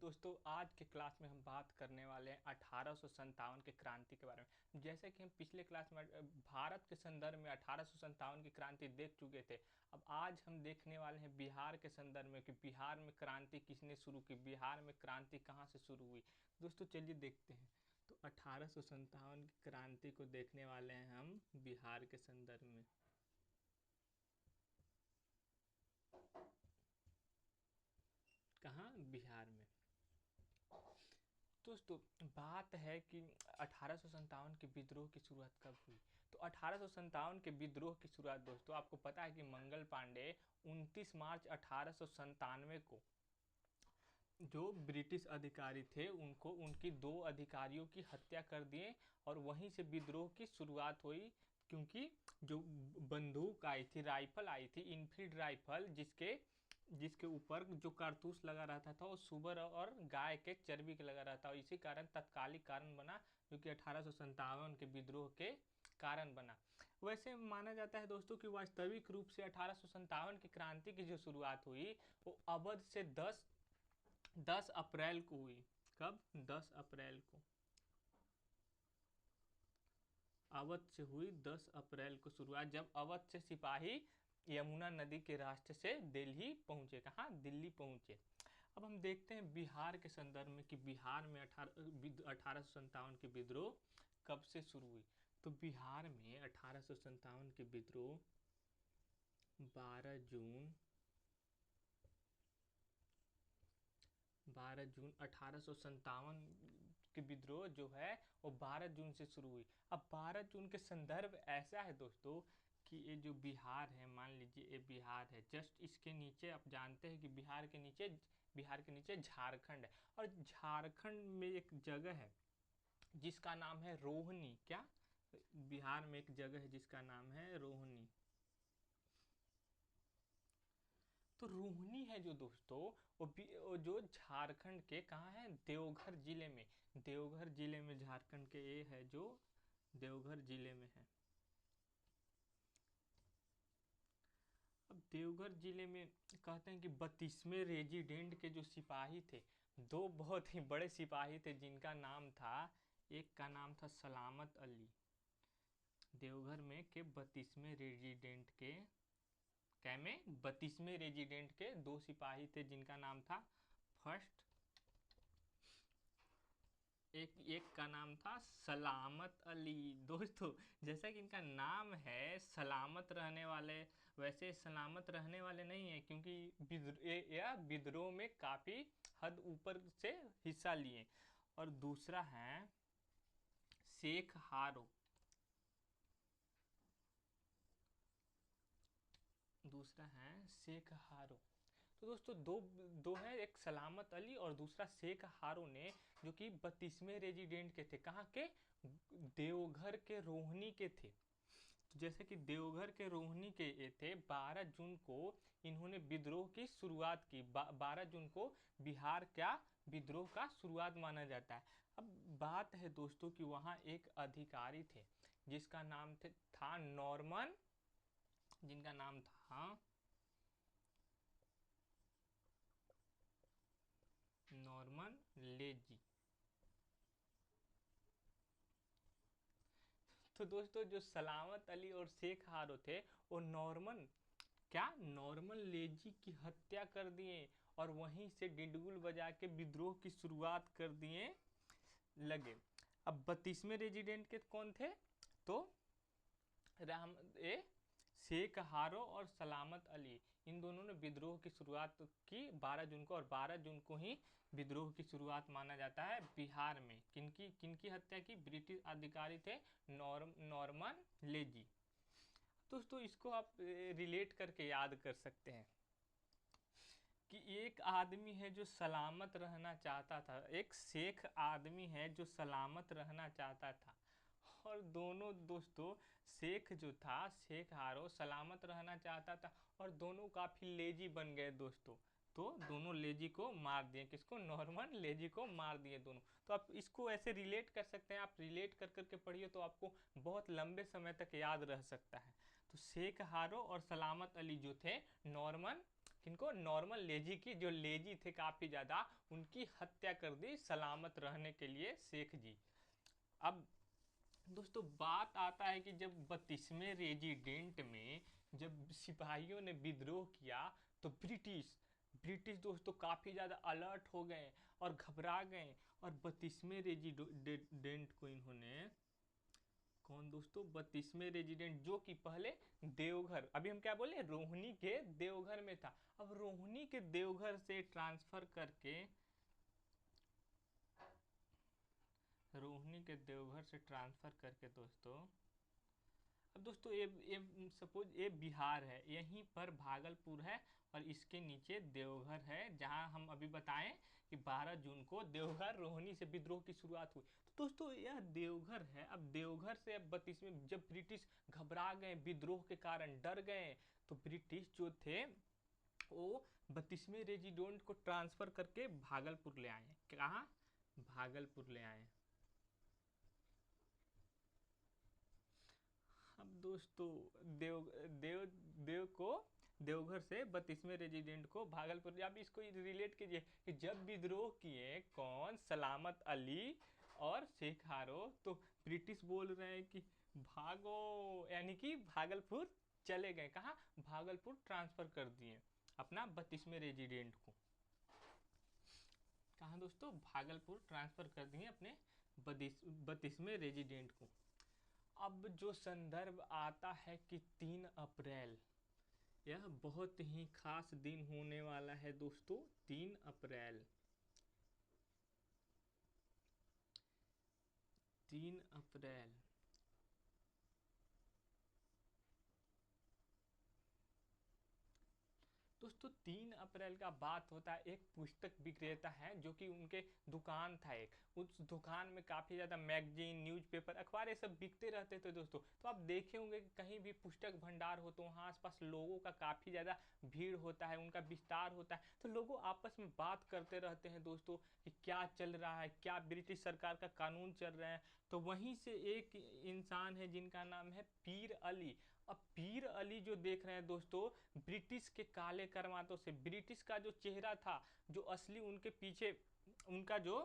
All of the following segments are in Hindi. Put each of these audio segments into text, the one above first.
दोस्तों आज के क्लास में हम बात करने वाले हैं 1857 के क्रांति के बारे में। जैसे कि हम पिछले क्लास में भारत के संदर्भ में 1857 की क्रांति देख चुके थे। अब आज हम देखने वाले हैं बिहार के संदर्भ में कि बिहार में क्रांति किसने शुरू की, बिहार में क्रांति कहाँ से शुरू हुई। दोस्तों चलिए देखते हैं। तो 1857 की क्रांति को देखने वाले हैं हम बिहार के संदर्भ में। कहाँ? बिहार में। दोस्तों बात है कि 1857 के विद्रोह की शुरुआत कब हुई। तो 1857 के विद्रोह की शुरुआत दोस्तों आपको पता है कि मंगल पांडे 29 मार्च 1897 को जो ब्रिटिश अधिकारी थे उनको उनकी 2 अधिकारियों की हत्या कर दिए और वहीं से विद्रोह की शुरुआत हुई। क्योंकि जो बंदूक आई थी, राइफल आई थी, इनफील्ड राइफल, जिसके ऊपर जो कारतूस लगा रहता था वो सुअर और गाय के चर्बी के लगा रहता था। इसी कारण तत्कालिक कारण बना जो कि 1857 के विद्रोह के कारण बना। वैसे माना जाता है दोस्तों कि वास्तविक रूप से 1857 की क्रांति की जो शुरुआत हुई वो अवध से 10 अप्रैल को हुई। कब? 10 अप्रैल को अवध से हुई। 10 अप्रैल को शुरुआत, जब अवध से सिपाही यमुना नदी के रास्ते से दिल्ली पहुंचे। कहाँ? दिल्ली पहुंचे। अब हम देखते हैं बिहार के संदर्भ में कि बिहार में 1857 के विद्रोह कब से शुरू हुई। तो बिहार में 1857 के विद्रोह 12 जून 1857 के विद्रोह जो है वो 12 जून से शुरू हुई। अब 12 जून के संदर्भ ऐसा है दोस्तों कि ये जो बिहार है, मान लीजिए ये बिहार है, जस्ट इसके नीचे आप जानते हैं कि बिहार के नीचे झारखंड है। और झारखंड में एक जगह है जिसका नाम है रोहनी। क्या? बिहार में एक जगह है जिसका नाम है रोहनी। तो रोहिणी है जो दोस्तों वो जो झारखंड के कहाँ है? देवघर जिले में। देवघर जिले में झारखंड के ये है जो देवघर जिले में है। अब देवघर जिले में कहते हैं कि 32वें रेजिडेंट के जो सिपाही थे, 2 बहुत ही बड़े सिपाही थे जिनका नाम था, एक का नाम था सलामत अली। देवघर में के 32वें रेजिडेंट के 32वें रेजिडेंट के 2 सिपाही थे जिनका नाम था फर्स्ट, एक का नाम था सलामत अली। दोस्तों जैसा कि इनका नाम है सलामत रहने वाले, वैसे सलामत रहने वाले नहीं है क्योंकि यह विद्रोह में काफ़ी हद ऊपर से हिस्सा लिए। और दूसरा है शेख हारो। तो दोस्तों दो है, एक सलामत अली और दूसरा शेख हारो ने, जो कि 32वें रेजिडेंट के थे। कहाँ के? देवघर के रोहिणी के थे। तो जैसे कि देवघर के रोहिणी के ये थे, 12 जून को इन्होंने विद्रोह की शुरुआत की। 12 जून को बिहार क्या विद्रोह का शुरुआत माना जाता है। अब बात है दोस्तों कि वहाँ एक अधिकारी थे जिसका नाम था नॉर्मन, जिनका नाम था नॉर्मन लेजी। तो दोस्तों जो सलामत अली और शेख हारो थे वो नॉर्मन लेजी की हत्या कर दिए और वहीं से डिंडगुल बजा के विद्रोह की शुरुआत कर दिए लगे। अब 32वें रेजिडेंट के कौन थे? तो राम ए शेख हारो और सलामत अली, इन दोनों ने विद्रोह की शुरुआत की 12 जून को। और 12 जून को ही विद्रोह की शुरुआत माना जाता है बिहार में। किनकी हत्या की? ब्रिटिश अधिकारी थे नॉर्मन लेजी। दोस्तों इसको आप रिलेट करके याद कर सकते हैं कि एक आदमी है जो सलामत रहना चाहता था, एक शेख आदमी है जो सलामत रहना चाहता था, और दोनों दोस्तों शेख जो था, शेख हारो सलामत रहना चाहता था और दोनों काफ़ी लेजी बन गए दोस्तों। तो दोनों लेजी को मार दिए। किसको? नॉर्मन लेजी को मार दिए दोनों। तो आप इसको ऐसे रिलेट कर सकते हैं। आप रिलेट कर करके पढ़िए तो आपको बहुत लंबे समय तक याद रह सकता है। तो शेख हारो और सलामत अली जो थे नॉर्मन किनको, नॉर्मल लेजी की, जो लेजी थे काफी ज्यादा, उनकी हत्या कर दी सलामत रहने के लिए शेख जी। अब दोस्तों बात आता है कि जब 32वें रेजिडेंट में जब सिपाहियों ने विद्रोह किया तो ब्रिटिश ब्रिटिश दोस्तों काफी ज्यादा अलर्ट हो गए और घबरा गए, और 32वें रेजिडेंट को इन्होंने, कौन दोस्तों, 32वें रेजिडेंट जो कि पहले देवघर, अभी हम क्या बोले, रोहिणी के देवघर में था, अब रोहिणी के देवघर से ट्रांसफर करके, रोहिणी के देवघर से ट्रांसफर करके दोस्तों, अब दोस्तों ये सपोज ये बिहार है, यहीं पर भागलपुर है और इसके नीचे देवघर है, जहां हम अभी बताएं कि 12 जून को देवघर रोहिणी से विद्रोह की शुरुआत हुई। तो दोस्तों यह देवघर है। अब देवघर से अब 32वें, जब ब्रिटिश घबरा गए विद्रोह के कारण, डर गए, तो ब्रिटिश जो थे वो 32वें रेजिडेंट को ट्रांसफर करके भागलपुर ले आए। कहाँ? भागलपुर ले आए। अब दोस्तों देव देव देव को देवघर से 32वें रेजिडेंट को भागलपुर, अब इसको रिलेट कीजिए कि जब विद्रोह किए कौन, सलामत अली और शेख हारो, तो ब्रिटिश बोल रहे हैं कि भागो, यानी कि भागलपुर चले गए। कहाँ? भागलपुर ट्रांसफर कर दिए अपना 32वें रेजिडेंट को। कहाँ दोस्तों? भागलपुर ट्रांसफर कर दिए अपने 32वें रेजिडेंट को। अब जो संदर्भ आता है कि 3 अप्रैल, यह बहुत ही खास दिन होने वाला है दोस्तों। 3 अप्रैल, 3 अप्रैल दोस्तों 3 अप्रैल का बात होता है, एक पुस्तक विक्रेता है जो कि उनके दुकान था एक, उस दुकान में काफ़ी ज़्यादा मैगजीन, न्यूज़पेपर, अखबार ये सब बिकते रहते थे दोस्तों। तो आप देखे होंगे कि कहीं भी पुस्तक भंडार हो तो वहाँ आसपास लोगों का काफ़ी ज़्यादा भीड़ होता है, उनका विस्तार होता है, तो लोगों आपस में बात करते रहते हैं दोस्तों कि क्या चल रहा है, क्या ब्रिटिश सरकार का कानून चल रहा है। तो वहीं से एक इंसान है जिनका नाम है पीर अली। अब पीर अली जो देख रहे हैं दोस्तों, ब्रिटिश के काले करमातों से, ब्रिटिश का जो चेहरा था, जो असली उनके पीछे उनका जो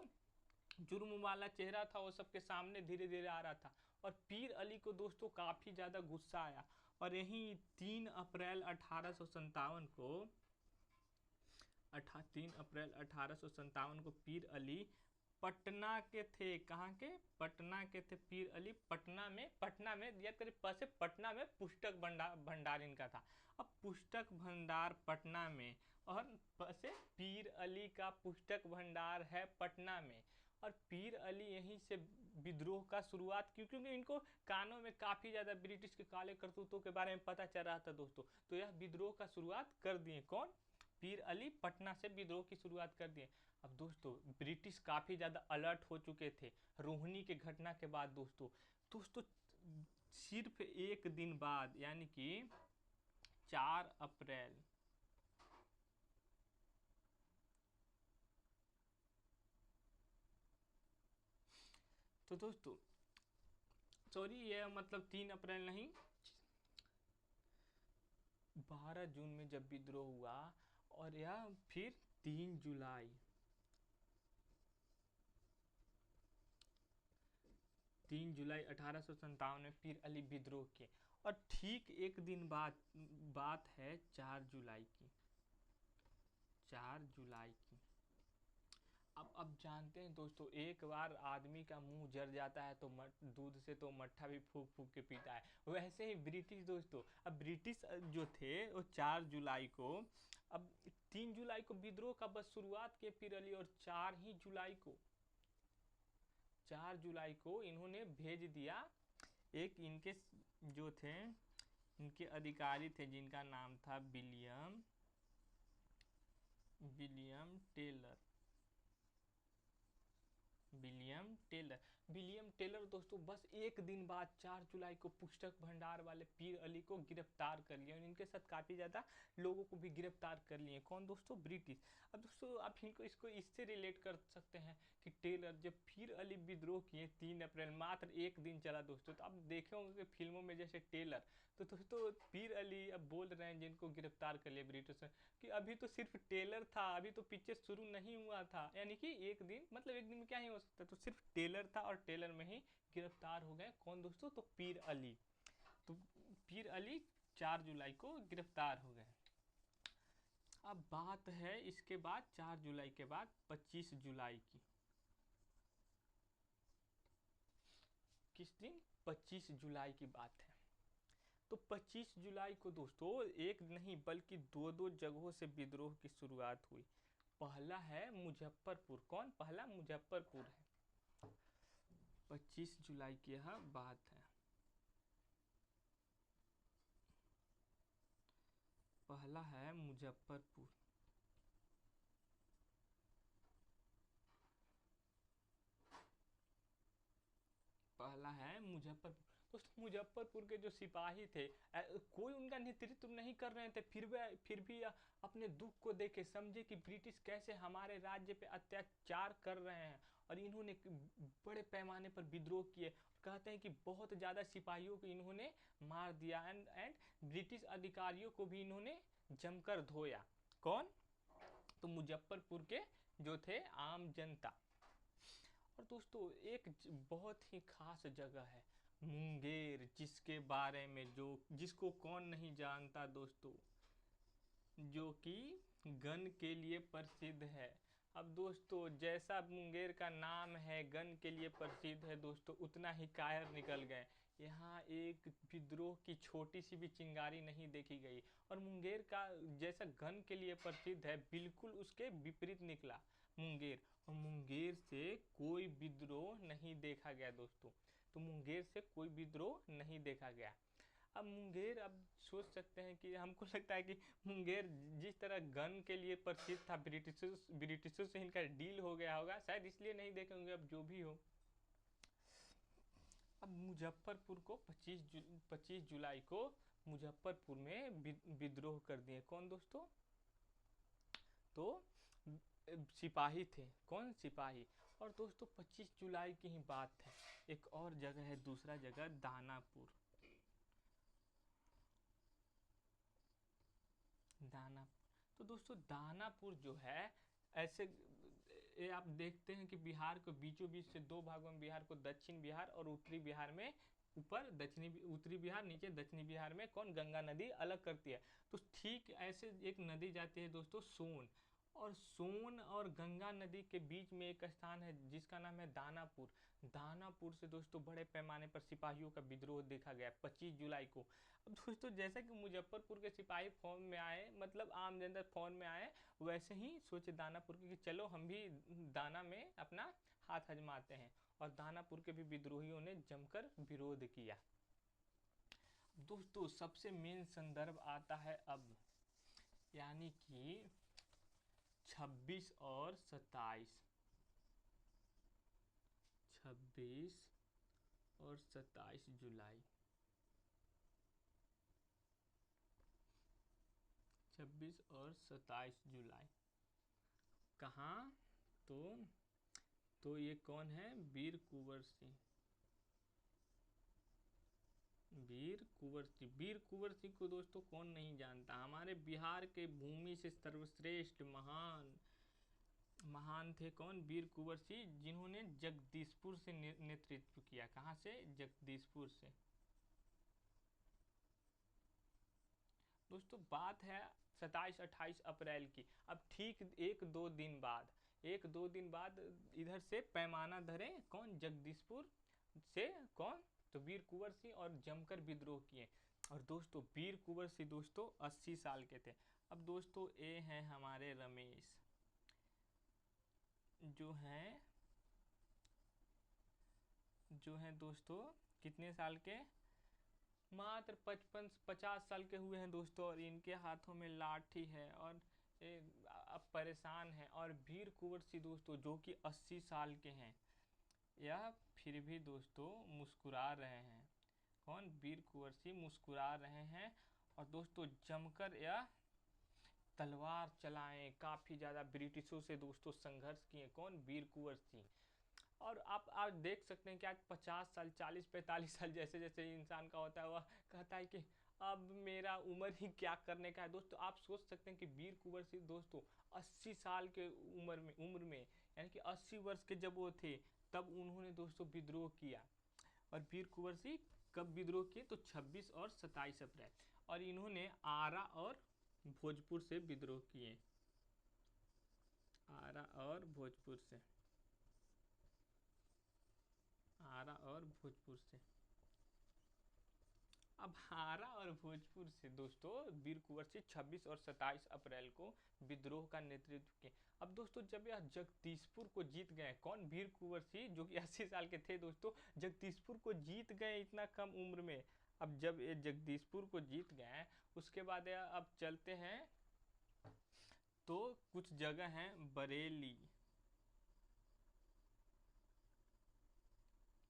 जुर्म वाला चेहरा था, वो सबके सामने धीरे धीरे आ रहा था। और पीर अली को दोस्तों काफ़ी ज़्यादा गुस्सा आया, और यहीं 3 अप्रैल 1857 को 3 अप्रैल 1857 को पीर अली पटना के थे। कहाँ के? पटना के थे पीर अली। पटना में याद करिए, पैसे पटना में पुस्तक भंडार इनका था। अब पुस्तक भंडार पटना में, और पैसे पीर अली का पुस्तक भंडार है पटना में, और पीर अली यहीं से विद्रोह का शुरुआत की, क्योंकि इनको कानों में काफ़ी ज़्यादा ब्रिटिश के काले करतूतों के बारे में पता चल रहा था दोस्तों। तो यह विद्रोह का शुरुआत कर दिए कौन? पीर अली पटना से विद्रोह की शुरुआत कर दिए। अब दोस्तों ब्रिटिश काफ़ी ज़्यादा अलर्ट हो चुके थे रोहिणी के घटना के बाद दोस्तों सिर्फ एक दिन बाद, यानी कि 4 अप्रैल, तो दोस्तों सॉरी, ये मतलब 3 अप्रैल नहीं, 12 जून में जब विद्रोह हुआ, और यह फिर 3 जुलाई 3 जुलाई 1857 में पीर अली विद्रोह किए। और ठीक एक दिन बाद बात है 4 जुलाई की, 4 जुलाई की। अब जानते हैं दोस्तों, एक बार आदमी का मुंह जर जाता है तो दूध से तो मट्ठा भी फूक फूक के पीता है, वैसे ही ब्रिटिश दोस्तों, अब ब्रिटिश जो थे वो 4 जुलाई को, अब 3 जुलाई को विद्रोह का बस शुरुआत किए पीर अली, और 4 जुलाई को इन्होंने भेज दिया, एक इनके जो थे, इनके अधिकारी थे जिनका नाम था विलियम विलियम टेलर दोस्तों बस एक दिन बाद 4 जुलाई को पुस्तक भंडार वाले पीर अली को गिरफ्तार कर लिया। इनके साथ काफ़ी ज़्यादा लोगों को भी गिरफ्तार कर लिए। कौन दोस्तों? ब्रिटिश। अब दोस्तों आप इनको इसको इससे रिलेट कर सकते हैं कि टेलर जब पीर अली विद्रोह किए 3 अप्रैल, मात्र एक दिन चला दोस्तों। तो आप देखे होंगे फिल्मों में जैसे टेलर, तो दोस्तों पीर अली अब बोल रहे हैं जिनको गिरफ्तार कर लिया ब्रिटिश ने कि अभी तो सिर्फ टेलर था, अभी तो पिक्चर शुरू नहीं हुआ था। यानी कि एक दिन, मतलब एक दिन में क्या ही हो सकता है, तो सिर्फ टेलर था और टेलर में ही गिरफ्तार हो गए। कौन दोस्तों? तो पीर अली। तो पीर अली 4 जुलाई को गिरफ्तार हो गए। अब बात है इसके बाद 4 जुलाई के बाद 25 जुलाई की। किस दिन? 25 जुलाई की बात है। तो 25 जुलाई को दोस्तों एक नहीं बल्कि दो दो जगहों से विद्रोह की शुरुआत हुई। पहला है मुजफ्फरपुर। कौन? पहला मुजफ्फरपुर है। 25 जुलाई की यह बात है। पहला है मुजफ्फरपुर। पहला है मुजफ्फरपुर। दोस्तों मुजफ्फरपुर के जो सिपाही थे, कोई उनका नेतृत्व नहीं कर रहे थे, फिर भी अपने दुख को देखे समझे कि ब्रिटिश कैसे हमारे राज्य पे अत्याचार कर रहे हैं, और इन्होंने बड़े पैमाने पर विद्रोह किए। कहते हैं कि बहुत ज़्यादा सिपाहियों को इन्होंने मार दिया, एंड ब्रिटिश अधिकारियों को भी इन्होंने जमकर धोया। कौन? तो मुजफ्फरपुर के जो थे आम जनता। और दोस्तों एक बहुत ही खास जगह है मुंगेर, जिसके बारे में जिसको कौन नहीं जानता दोस्तों, जो कि गन के लिए प्रसिद्ध है। अब दोस्तों जैसा मुंगेर का नाम है गन के लिए प्रसिद्ध है दोस्तों, उतना ही कायर निकल गए। यहाँ एक विद्रोह की छोटी सी भी चिंगारी नहीं देखी गई। और मुंगेर का जैसा गन के लिए प्रसिद्ध है, बिल्कुल उसके विपरीत निकला मुंगेर। और मुंगेर से कोई विद्रोह नहीं देखा गया दोस्तों। तो मुंगेर से कोई विद्रोह नहीं देखा गया। अब मुंगेर, अब सोच सकते हैं कि हमको लगता है कि मुंगेर जिस तरह गन के लिए प्रसिद्ध था, ब्रिटिशों से इनका डील हो गया होगा, शायद इसलिए नहीं देखे होंगे। अब जो भी हो, अब मुजफ्फरपुर को 25 जुलाई को मुजफ्फरपुर में विद्रोह कर दिए। कौन दोस्तों? तो सिपाही थे। कौन? सिपाही। और दोस्तों 25 जुलाई की ही बात है, एक और जगह है, दूसरा जगह दानापुर। दानापुर। तो दोस्तों दानापुर जो है, ऐसे ये आप देखते हैं कि बिहार को बीचों बीच से दो भागों में, बिहार को दक्षिण बिहार और उत्तरी बिहार में, ऊपर उत्तरी बिहार, नीचे दक्षिणी बिहार में कौन? गंगा नदी अलग करती है। तो ठीक ऐसे एक नदी जाती है दोस्तों सोन, और सोन और गंगा नदी के बीच में एक स्थान है जिसका नाम है दानापुर। दानापुर से दोस्तों बड़े पैमाने पर सिपाहियों का विद्रोह देखा गया 25 जुलाई को। अब दोस्तों जैसा कि मुजफ्फरपुर के सिपाही फॉर्म में आए, मतलब आम जनता फॉर्म में आए, वैसे ही सोचे दानापुर की कि चलो हम भी दाना में अपना हाथ आजमाते हैं। और दानापुर के भी विद्रोहियों ने जमकर विरोध किया। दोस्तों सबसे मेन संदर्भ आता है अब, यानी कि 26 और 27। 26 और 27 जुलाई। 26 और 27 जुलाई कहाँ? तो ये कौन है? वीर कुंवर सिंह। वीर कुंवर सिंह। वीर कुंवर सिंह को दोस्तों कौन नहीं जानता? हमारे बिहार के भूमि से सर्वश्रेष्ठ महान थे। कौन? वीर कुंवर सिंह, जिन्होंने जगदीशपुर से नेतृत्व किया। कहाँ से? जगदीशपुर से। दोस्तों बात है 27-28 अप्रैल की। अब ठीक एक दो दिन बाद इधर से पैमाना धरे। कौन? जगदीशपुर से। कौन? तो वीर कुंवर सिंह, और जमकर विद्रोह किए। और दोस्तों वीर कुंवर सिंह दोस्तों 80 साल के थे। अब दोस्तों ये हैं हमारे रमेश, जो हैं दोस्तों कितने साल के? मात्र 55-50 साल के हुए हैं दोस्तों। और इनके हाथों में लाठी है, और अब परेशान है। और वीर कुंवर सिंह दोस्तों जो कि 80 साल के हैं, यह फिर भी दोस्तों मुस्कुरा रहे हैं। कौन? वीर कुंवर सिंह मुस्कुरा रहे हैं और दोस्तों जमकर यह तलवार चलाएं, काफ़ी ज़्यादा ब्रिटिशों से दोस्तों संघर्ष किए। कौन? वीर कुंवर सिंह। और आप आज देख सकते हैं कि आज 50 साल 40-45 साल जैसे जैसे इंसान का होता है वह कहता है कि अब मेरा उम्र ही क्या करने का है। दोस्तों आप सोच सकते हैं कि वीर कुंवर सिंह दोस्तों 80 साल के उम्र में यानी कि 80 वर्ष के जब वो थे तब उन्होंने दोस्तों विद्रोह किया। और वीर कुंवर सिंह कब विद्रोह किए? तो 26 और 27 अप्रैल। और इन्होंने आरा और भोजपुर से विद्रोह किए। आरा और भोजपुर से, आरा और भोजपुर से। अब आरा और भोजपुर से दोस्तों वीर कुंवर सिंह 26 और 27 अप्रैल को विद्रोह का नेतृत्व किए। अब दोस्तों जब यह जगदीशपुर को जीत गए, कौन? वीर कुंवर सिंह जो कि 80 साल के थे दोस्तों, जगदीशपुर को जीत गए इतना कम उम्र में। अब जब ये जगदीशपुर को जीत गए उसके बाद अब चलते हैं तो कुछ जगह हैं बरेली,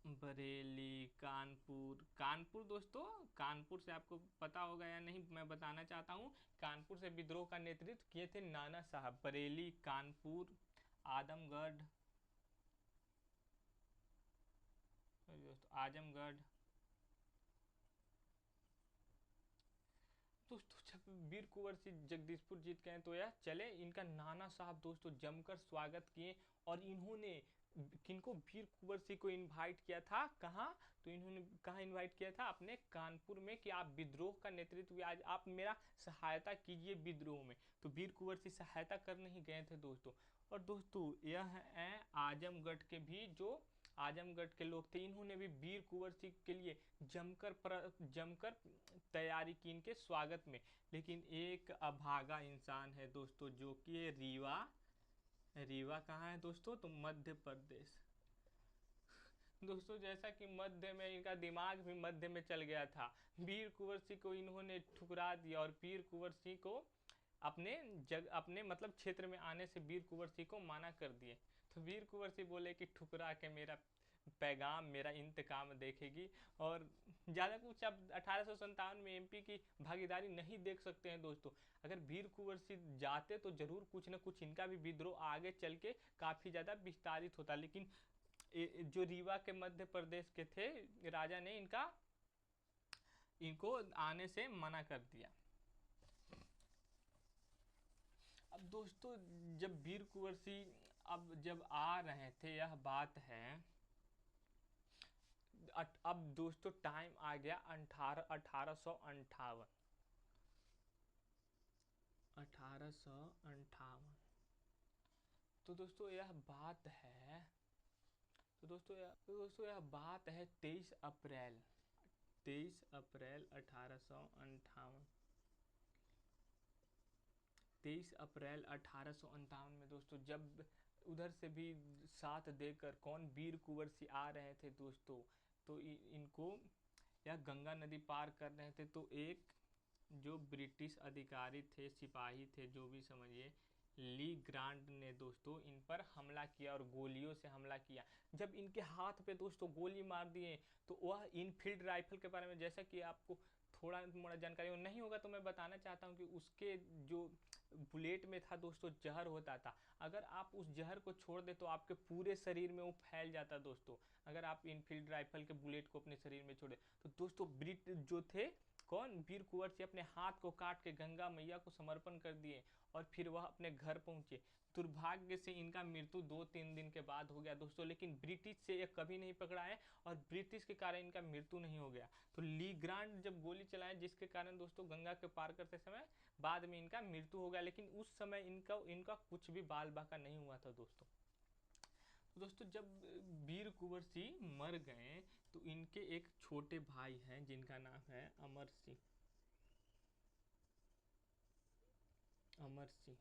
बरेली, कानपुर। कानपुर दोस्तों, कानपुर से आपको पता होगा या नहीं मैं बताना चाहता हूँ। कानपुर से विद्रोह का नेतृत्व किए थे नाना साहब। बरेली, कानपुर, आजमगढ़, दोस्तों आजमगढ़। दोस्तों जब वीर कुंवर सिंह जगदीशपुर जीत गए तो यह चले, इनका नाना साहब दोस्तों जमकर स्वागत किए। और इन्होंने किनको? वीर कुंवर सिंह को इनवाइट किया था। कहाँ? तो इन्होंने कहाँ इनवाइट किया था? अपने कानपुर में, कि आप विद्रोह का नेतृत्व, आज आप मेरा सहायता कीजिए विद्रोह में। तो वीर कुंवर सिंह सहायता करने ही गए थे दोस्तों। और दोस्तों यह है आजमगढ़ के भी जो आजमगढ़ के लोग थे, इन्होंने भी वीर कुंवर सिंह के लिए जमकर तैयारी की इनके स्वागत में। लेकिन एक अभागा इंसान है दोस्तों जो कि रीवा। रीवा कहाँ है दोस्तों? तो मध्य प्रदेश। दोस्तों जैसा कि मध्य में इनका दिमाग भी मध्य में चल गया था, वीर कुंवर सिंह को इन्होंने ठुकरा दिया और वीर कुंवर सिंह को अपने मतलब क्षेत्र में आने से वीर कुंवर सिंह को मना कर दिए। तो वीर कुंवर सिंह बोले कि ठुकरा के मेरा पैगाम, मेरा इंतकाम देखेगी। और ज़्यादा कुछ अब 1857 में एमपी की भागीदारी नहीं देख सकते हैं दोस्तों। अगर वीर कुंवर सिंह जाते तो जरूर कुछ न कुछ इनका भी विद्रोह आगे चल के काफ़ी ज़्यादा विस्तारित होता। लेकिन जो रीवा के मध्य प्रदेश के थे राजा ने इनको आने से मना कर दिया। अब दोस्तों जब वीर कुंवर सिंह अब जब आ रहे थे, यह बात है अब दोस्तों टाइम आ गया 1858। 1858। तो दोस्तों यह बात है, तो दोस्तों यह बात है 23 अप्रैल, 23 अप्रैल 1858। 23 अप्रैल 1858 में दोस्तों जब उधर से भी साथ देकर कौन? वीर कुंवर सिंह आ रहे थे दोस्तों। तो इनको यह गंगा नदी पार कर रहे थे तो एक जो ब्रिटिश अधिकारी थे, सिपाही थे, जो भी समझिए, ली ग्रांट ने दोस्तों इन पर हमला किया और गोलियों से हमला किया। जब इनके हाथ पे दोस्तों गोली मार दिए तो वह इनफील्ड राइफल के बारे में जैसा कि आपको थोड़ा मोड़ा जानकारी नहीं होगा तो मैं बताना चाहता हूँ कि उसके जो बुलेट में था दोस्तों जहर होता था। अगर आप उस जहर को छोड़ दे तो आपके पूरे शरीर में वो फैल जाता दोस्तों। अगर आप इनफील्ड राइफल के बुलेट को अपने शरीर में छोड़े तो दोस्तों ब्रिटिश जो थे कौन? वीर कुंवर सिंह अपने हाथ को काट के गंगा मैया को समर्पण कर दिए और फिर वह अपने घर पहुंचे। दुर्भाग्य से इनका मृत्यु 2-3 दिन के बाद हो गया दोस्तों, लेकिन ब्रिटिश से ये कभी नहीं पकड़ाए और ब्रिटिश के कारण इनका मृत्यु नहीं हो गया। तो ली ग्रांट जब गोली चलाए जिसके कारण दोस्तों गंगा के पार करते समय बाद में इनका मृत्यु हो गया, लेकिन उस समय इनका इनका कुछ भी बाल बाका नहीं हुआ था दोस्तों। तो दोस्तों जब वीर कुंवर सिंह मर गए तो इनके एक छोटे भाई हैं जिनका नाम है अमर सिंह। अमर सिंह।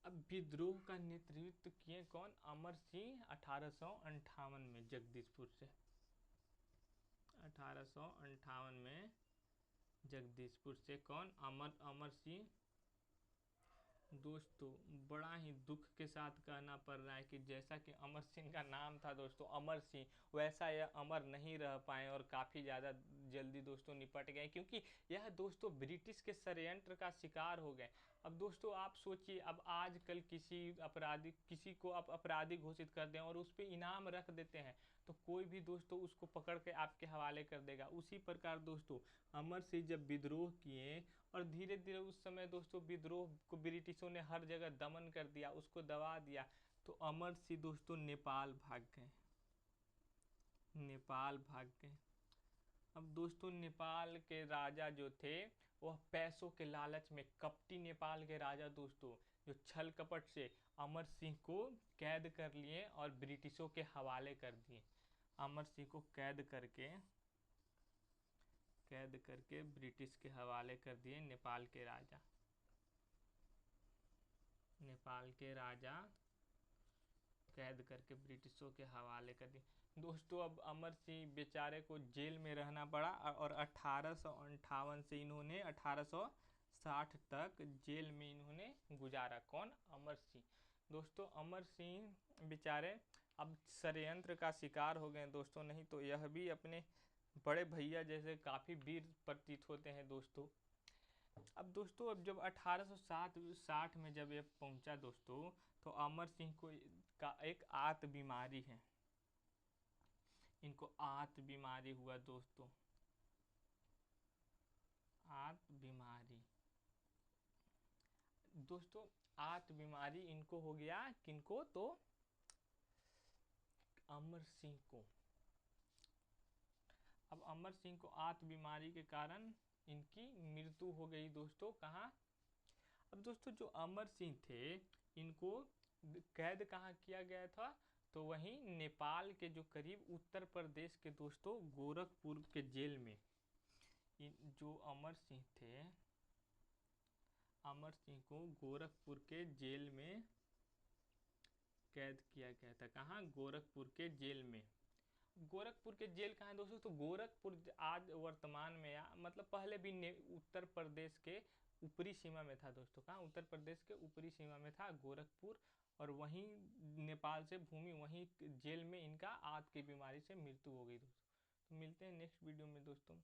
अब विद्रोह का नेतृत्व किए कौन? अमर सिंह 1858 में जगदीशपुर से। 1858 में जगदीशपुर से कौन? अमर सिंह दोस्तों बड़ा ही दुख के साथ कहना पड़ रहा है कि जैसा कि अमर सिंह का नाम था दोस्तों अमर सिंह, वैसा यह अमर नहीं रह पाए और काफ़ी ज़्यादा जल्दी दोस्तों निपट गए, क्योंकि यह दोस्तों ब्रिटिश के षड्यंत्र का शिकार हो गए। अब दोस्तों आप सोचिए, अब आजकल किसी को आप अपराधी घोषित कर दें और उस पर इनाम रख देते हैं, तो कोई भी दोस्तों उसको पकड़ के आपके हवाले कर देगा। उसी प्रकार दोस्तों अमर सिंह जब विद्रोह किए और धीरे धीरे उस समय दोस्तों विद्रोह को ब्रिटिशों ने हर जगह दमन कर दिया, उसको दबा दिया, तो अमर सिंह दोस्तों नेपाल भाग गए। नेपाल भाग गए। अब दोस्तों नेपाल के राजा जो थे वह पैसों के लालच में, कपटी नेपाल के राजा दोस्तों जो छल कपट से अमर सिंह को कैद कर लिए और ब्रिटिशों के हवाले कर दिए। अमर सिंह को कैद करके ब्रिटिश के हवाले कर दिए नेपाल के राजा। नेपाल के राजा कैद करके ब्रिटिशों के हवाले कर दिए। दोस्तों अब अमर सिंह बेचारे को जेल में रहना पड़ा और 1858 से इन्होंने 1860 तक जेल में इन्होंने गुजारा। कौन? अमर सिंह। दोस्तों अमर सिंह बेचारे अब षड्यंत्र का शिकार हो गए दोस्तों, नहीं तो यह भी अपने बड़े भैया जैसे काफ़ी वीर प्रतीत होते हैं दोस्तों। अब दोस्तों अब जब 1860 में जब ये पहुंचा दोस्तों, तो अमर सिंह को का एक आंत बीमारी है, इनको आंत बीमारी हुआ दोस्तों, आंत बीमारी। दोस्तों आंत बीमारी इनको हो गया, किनको? तो अमर सिंह को। अब अमर सिंह को आंत बीमारी के कारण इनकी मृत्यु हो गई दोस्तों। कहाँ? अब दोस्तों जो अमर सिंह थे इनको कैद कहाँ किया गया था? तो वहीं नेपाल के जो करीब उत्तर प्रदेश के दोस्तों गोरखपुर के जेल में जो अमर सिंह थे, अमर सिंह को गोरखपुर के जेल में कैद किया गया था। कहाँ? गोरखपुर के जेल में। गोरखपुर के जेल कहाँ है दोस्तों? तो गोरखपुर आज वर्तमान में मतलब पहले भी उत्तर प्रदेश के ऊपरी सीमा में था दोस्तों। कहाँ? उत्तर प्रदेश के ऊपरी सीमा में था गोरखपुर, और वहीं नेपाल से भूमि, वहीं जेल में इनका आंत की बीमारी से मृत्यु हो गई दोस्तों। तो मिलते हैं नेक्स्ट वीडियो में दोस्तों।